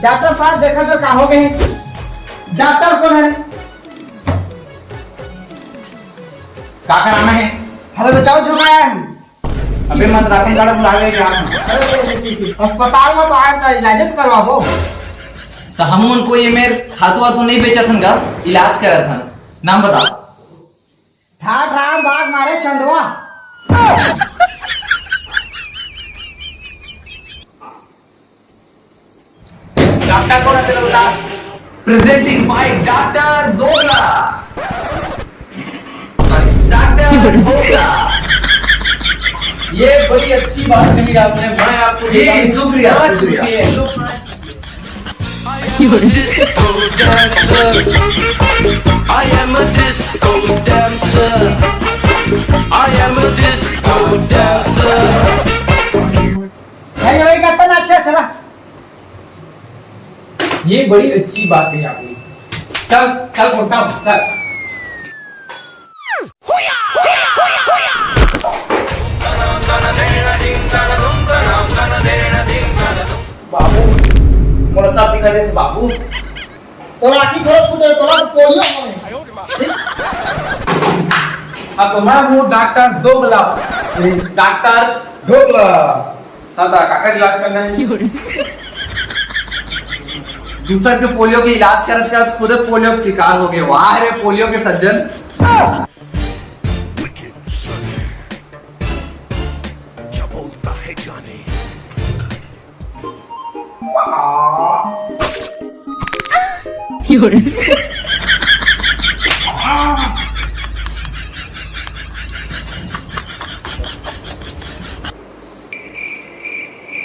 Doctor साहब देखा तो क्या हो गए? डॉक्टर कौन है? क्या कराना है? हेलो बचाओ जो मैं अबे मत राशन कार्ड बुला ले क्या? अस्पताल में तो आया था इलाज करवाबो। तो हम उनको ये मेरे हाथों हाथों नहीं बेचा था का इलाज करा था। नाम बता। ठाठ राम बाग मारे चंदवा। डॉक्टर कौन है तेरा बता? प्रेजेंटिंग बाय डॉक्टर दोगला। डॉक्टर दोगला। ये बड़ी अच्छी बात कही आपने, मैं आपको जी शुक्रिया शुक्रिया। I am a disco dancer. I am a disco dancer. I am a disco dancer. है ये का तना अच्छा चला। ये बड़ी अच्छी बात कही आपने। चल चल उठा चल। बाबू मोला सब दिखा दे बाबू। तो राखी थोड़ा फुटे तोला पोलियो में। अब तो मैं हूँ डॉक्टर दोगला। डॉक्टर दोगला दादा काका इलाज करना है। दूसर के पोलियो के इलाज करत कर खुद पोलियो के शिकार हो गए। वाह रे पोलियो के सज्जन।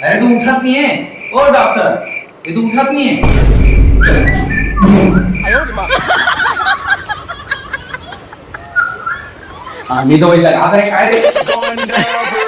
अरे तू उठत नहीं है ओ डॉक्टर, ये तू उठत नहीं है। हाँ नहीं तो वही लगा रहे काय रे। Going down for